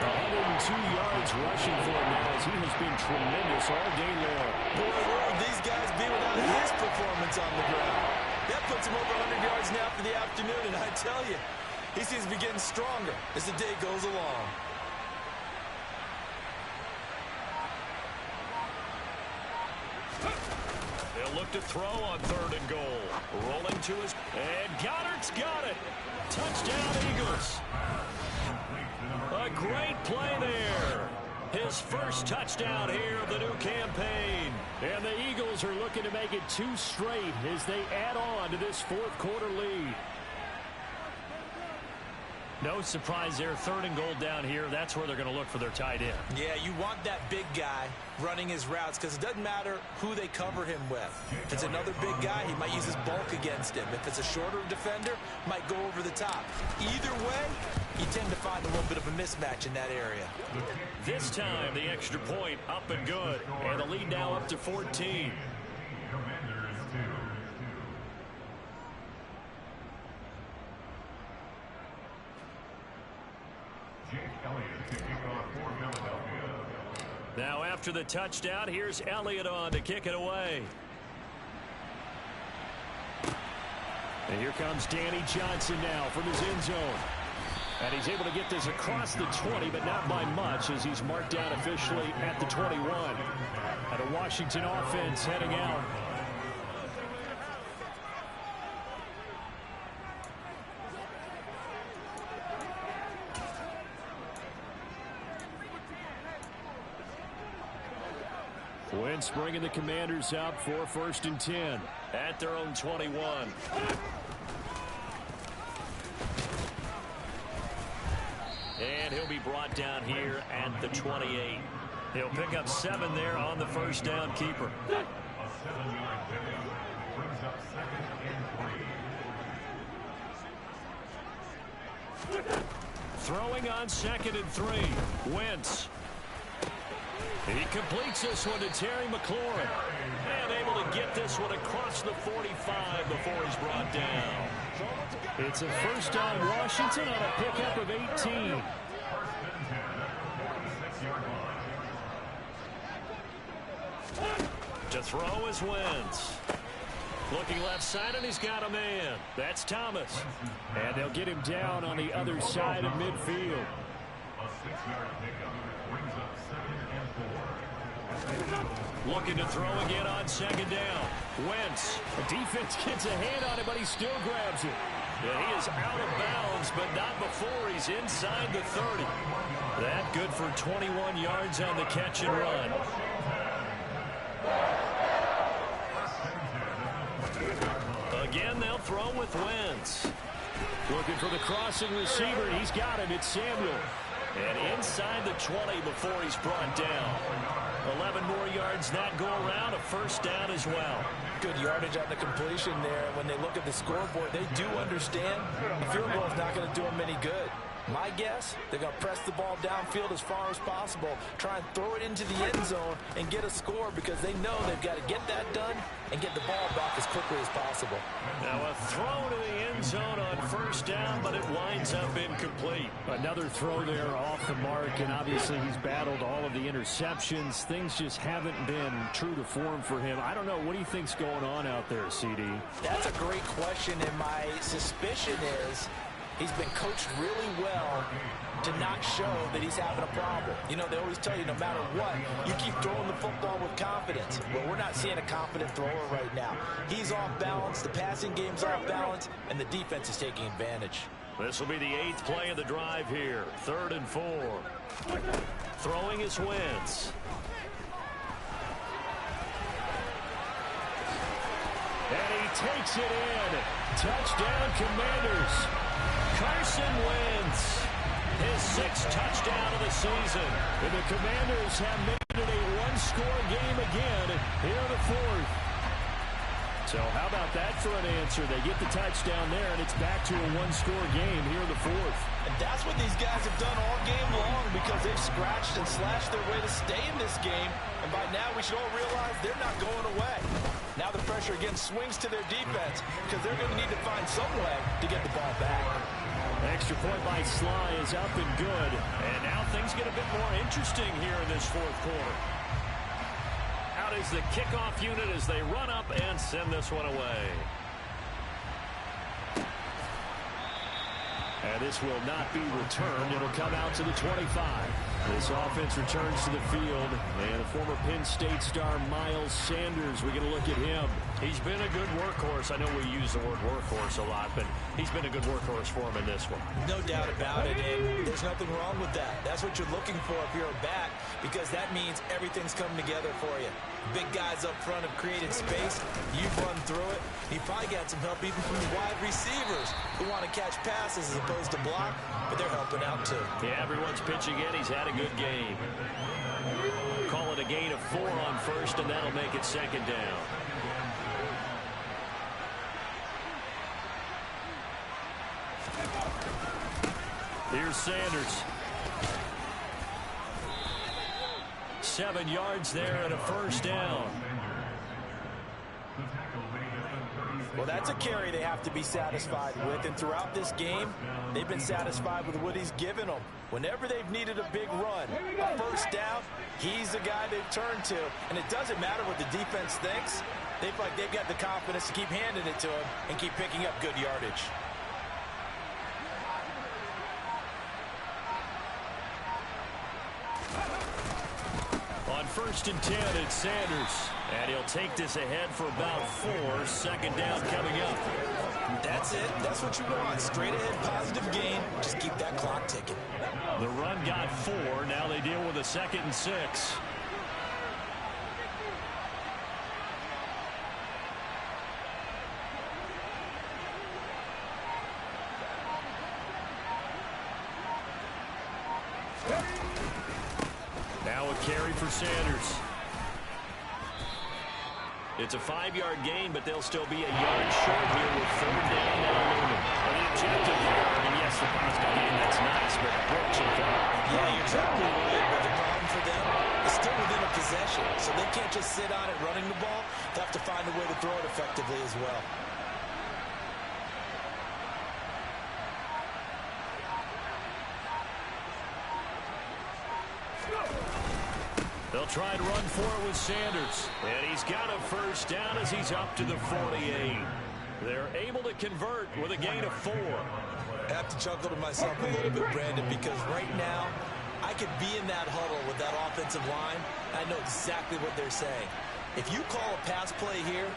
102 yards rushing for him now as he has been tremendous all day long. Boy, where would these guys be without his performance on the ground? That puts him over 100 yards now for the afternoon, and I tell you, he seems to be getting stronger as the day goes along. They'll look to throw on 3rd and goal. Rolling to his... And Goddard's got it. Touchdown, Eagles. A great play there. His first touchdown here of the new campaign. And the Eagles are looking to make it 2 straight as they add on to this 4th quarter lead. No surprise there. 3rd and goal down here. That's where they're going to look for their tight end. Yeah, you want that big guy running his routes because it doesn't matter who they cover him with. If it's another big guy, he might use his bulk against him. If it's a shorter defender, might go over the top. Either way, you tend to find a little bit of a mismatch in that area. This time, the extra point up and good. And the lead now up to 14. Now after the touchdown, here's Elliott on to kick it away. And here comes Danny Johnson now from his end zone. And he's able to get this across the 20, but not by much as he's marked down officially at the 21. And a Washington offense heading out. Wentz bringing the Commanders up for 1st and 10. At their own 21. And he'll be brought down here at the 28. He'll pick up 7 there on the 1st down keeper. A 7-yard pickup brings up 2nd and 3. Throwing on 2nd and 3. Wentz. He completes this one to Terry McLaurin. And able to get this one across the 45 before he's brought down. It's a 1st on Washington on a pickup of 18. To throw is Wentz. Looking left side, and he's got a man. That's Thomas. And they'll get him down on the other side of midfield. A 6-yard pickup brings up 2nd and 4. Looking to throw again on second down. Wentz. The defense gets a hand on it, but he still grabs it. Yeah, he is out of bounds, but not before he's inside the 30. That good for 21 yards on the catch and run. Again, they'll throw with Wentz. Looking for the crossing receiver, and he's got it. It's Samuel. And inside the 20 before he's brought down. 11 more yards that go around, a first down as well. Good yardage on the completion there. When they look at the scoreboard, they do understand the field goal is not going to do them any good. My guess, they're going to press the ball downfield as far as possible, try and throw it into the end zone and get a score because they know they've got to get that done and get the ball back as quickly as possible. Now a throw to the end zone on first down, but it winds up incomplete. Another throw there off the mark, and obviously he's battled all of the interceptions. Things just haven't been true to form for him. I don't know. What do you think's going on out there, CD? That's a great question, and my suspicion is he's been coached really well to not show that he's having a problem. You know, they always tell you no matter what, you keep throwing the football with confidence. Well, we're not seeing a confident thrower right now. He's off balance, the passing game's off balance, and the defense is taking advantage. This will be the 8th play of the drive here. 3rd and 4. Throwing is Wentz. And he takes it in. Touchdown, Commanders. Carson Wentz, his 6th touchdown of the season. And the Commanders have made it a one-score game again here in the 4th. So how about that for an answer? They get the touchdown there, and it's back to a one-score game here in the 4th. And that's what these guys have done all game long because they've scratched and slashed their way to stay in this game. And by now we should all realize they're not going away. Now the pressure again swings to their defense because they're going to need to find some way to get the ball back. Extra point by Sly is up and good. And now things get a bit more interesting here in this 4th quarter. Out is the kickoff unit as they run up and send this one away. And this will not be returned. It'll come out to the 25. This offense returns to the field. And the former Penn State star Miles Sanders, we're going to look at him. He's been a good workhorse. I know we use the word workhorse a lot, but he's been a good workhorse for him in this one. No doubt about it, and there's nothing wrong with that. That's what you're looking for if you're a back, because that means everything's coming together for you. Big guys up front have created space. You've run through it. You probably got some help even from the wide receivers who want to catch passes as opposed to block, but they're helping out too. Yeah, everyone's pitching in. He's had a good game. Call it a gain of 4 on first, and that'll make it 2nd down. Here's Sanders. 7 yards there and a first down. Well, that's a carry they have to be satisfied with, and throughout this game, they've been satisfied with what he's given them. Whenever they've needed a big run, a first down, he's the guy they've turned to, and it doesn't matter what the defense thinks. They've got the confidence to keep handing it to him and keep picking up good yardage. On 1st and 10, it's Sanders. And he'll take this ahead for about 4. 2nd down coming up. That's it. That's what you want. Straight ahead, positive gain. Just keep that clock ticking. The run got 4. Now they deal with a 2nd and 6. Now a carry for Sanders. It's a 5-yard gain, but they'll still be a yard short here with 3rd down now looming. And the objective here, I mean, yes, the positive gain, that's nice, but broke some far. Yeah, you're exactly right, but the problem for them is still within a possession, so they can't just sit on it running the ball. They have to find a way to throw it effectively as well. They'll try and run for it with Sanders. And he's got a first down as he's up to the 48. They're able to convert with a gain of 4. I have to chuckle to myself a little bit, Brandon, because right now I could be in that huddle with that offensive line. I know exactly what they're saying. If you call a pass play here,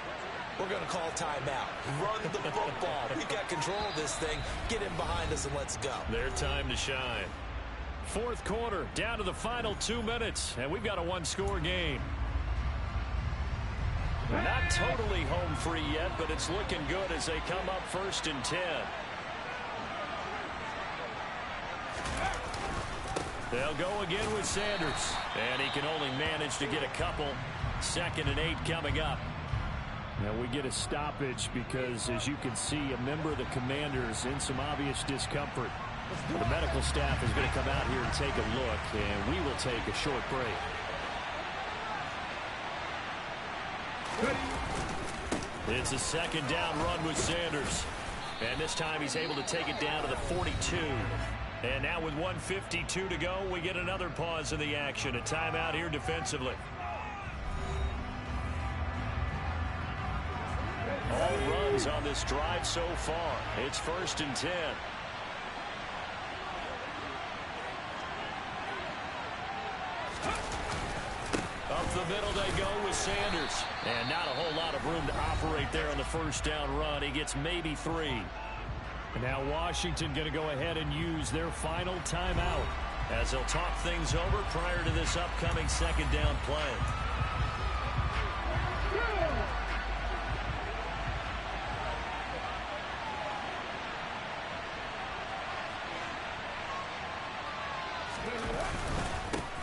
we're going to call timeout. Run the football. We've got control of this thing. Get in behind us and let's go. Their time to shine. Fourth quarter, down to the final 2 minutes, and we've got a one-score game. Not totally home free yet, but it's looking good as they come up 1st and 10. They'll go again with Sanders, and he can only manage to get a couple. 2nd and 8 coming up. Now we get a stoppage because, as you can see, a member of the Commanders in some obvious discomfort. The medical staff is going to come out here and take a look, and we will take a short break. It's a 2nd down run with Sanders. And this time he's able to take it down to the 42. And now with 1:52 to go, we get another pause in the action. A timeout here defensively. All runs on this drive so far. It's 1st and 10. Up the middle they go with Sanders. And not a whole lot of room to operate there on the 1st down run. He gets maybe 3. And now Washington going to go ahead and use their final timeout as they'll talk things over prior to this upcoming 2nd down play.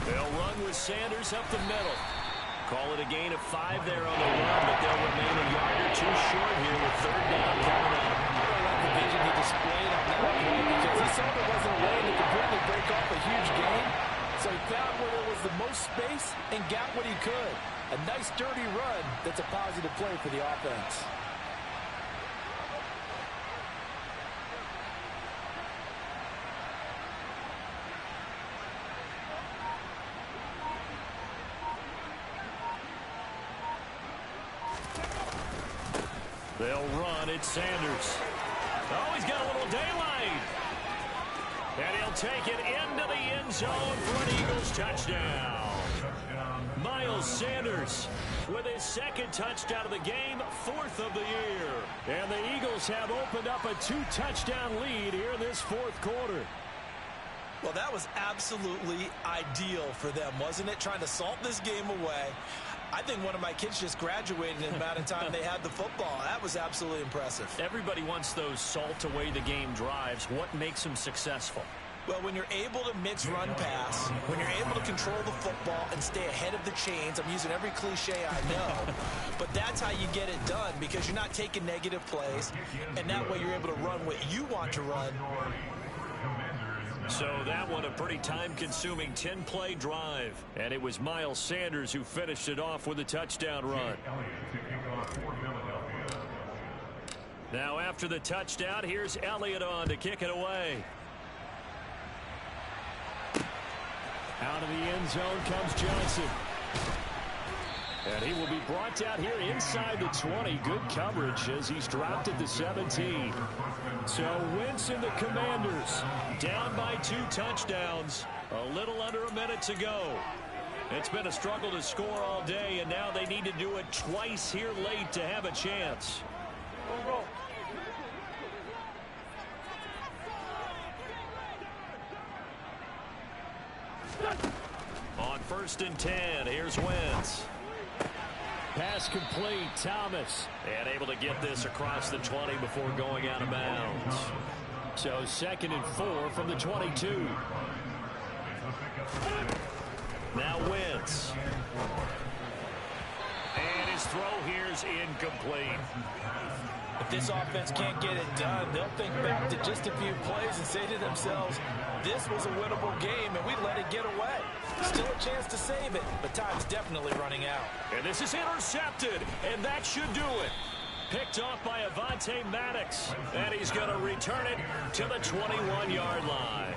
They'll run with Sanders up the middle. Call it a gain of 5 there on the run, but they'll remain a yard or 2 short here with 3rd down coming up. I like the vision he displayed on that play because he saw there wasn't a way to completely break off a huge gain. So he found where there was the most space and got what he could. A nice dirty run that's a positive play for the offense. They'll run. It's Sanders. Oh, he's got a little daylight. And he'll take it into the end zone for an Eagles touchdown. Miles Sanders with his 2nd touchdown of the game, 4th of the year. And the Eagles have opened up a 2-touchdown lead here in this 4th quarter. Well, that was absolutely ideal for them, wasn't it? Trying to salt this game away. I think one of my kids just graduated in the amount of time they had the football. That was absolutely impressive. Everybody wants those salt-away-the-game drives. What makes them successful? Well, when you're able to mix run pass, when you're able to control the football and stay ahead of the chains, I'm using every cliche I know, but that's how you get it done because you're not taking negative plays, and that way you're able to run what you want to run. So that one a pretty time-consuming 10-play drive. And it was Miles Sanders who finished it off with a touchdown run. Now after the touchdown, here's Elliott on to kick it away. Out of the end zone comes Johnson. And he will be brought down here inside the 20. Good coverage as he's dropped at the 17. So Wentz and the Commanders down by 2 touchdowns. A little under a minute to go. It's been a struggle to score all day, and now they need to do it twice here late to have a chance. On 1st and 10, here's Wentz. Pass complete, Thomas. And able to get this across the 20 before going out of bounds. So 2nd and 4 from the 22. Now Wentz. And his throw here's incomplete. If this offense can't get it done, they'll think back to just a few plays and say to themselves, this was a winnable game and we let it get away. Still a chance to save it, but time's definitely running out. And this is intercepted, and that should do it. Picked off by Avonte Maddox, and he's going to return it to the 21-yard line.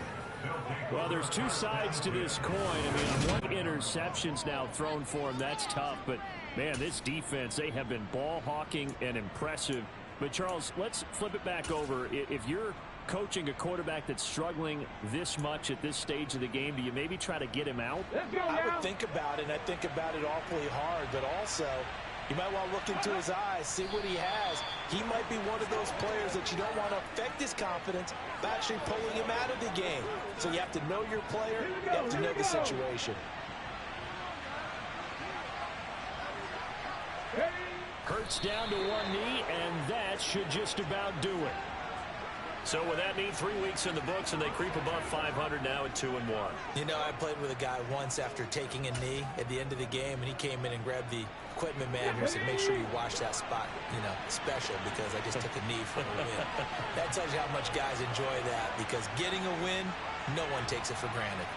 Well, there's 2 sides to this coin. I mean, 1 interception's now thrown for him. That's tough, but, man, this defense, they have been ball hawking and impressive. But, Charles, let's flip it back over. If you're Coaching a quarterback that's struggling this much at this stage of the game, do you maybe try to get him out? I would think about it, and I think about it awfully hard, but also you might want to look into his eyes, see what he has. He might be one of those players that you don't want to affect his confidence by actually pulling him out of the game. So you have to know your player, you have to know the situation. Hurts down to one knee, and that should just about do it. So with that knee, 3 weeks in the books, and they creep above 500 now at 2-1. You know, I played with a guy once after taking a knee at the end of the game, and he came in and grabbed the equipment manager and said, make sure you wash that spot, you know, special, because I just took a knee for a win. That tells you how much guys enjoy that, because getting a win, no one takes it for granted.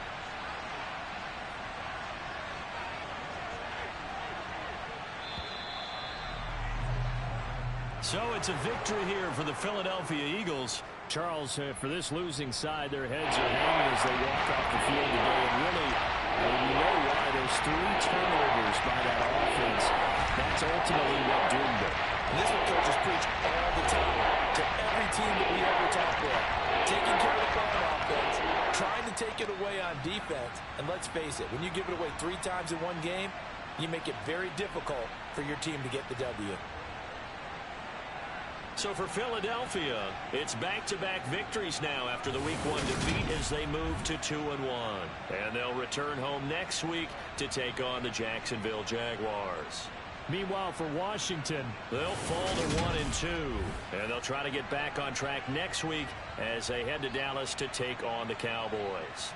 So it's a victory here for the Philadelphia Eagles. Charles, for this losing side, their heads are hanging as they walk off the field today. And really, you know why. There's 3 turnovers by that offense. That's ultimately what doomed them. And this is what coaches preach all the time to every team that we ever talk with. Taking care of the ball on offense, trying to take it away on defense. And let's face it, when you give it away 3 times in one game, you make it very difficult for your team to get the W. So for Philadelphia, it's back-to-back victories now after the Week 1 defeat as they move to 2-1. And they'll return home next week to take on the Jacksonville Jaguars. Meanwhile, for Washington, they'll fall to 1-2. And they'll try to get back on track next week as they head to Dallas to take on the Cowboys.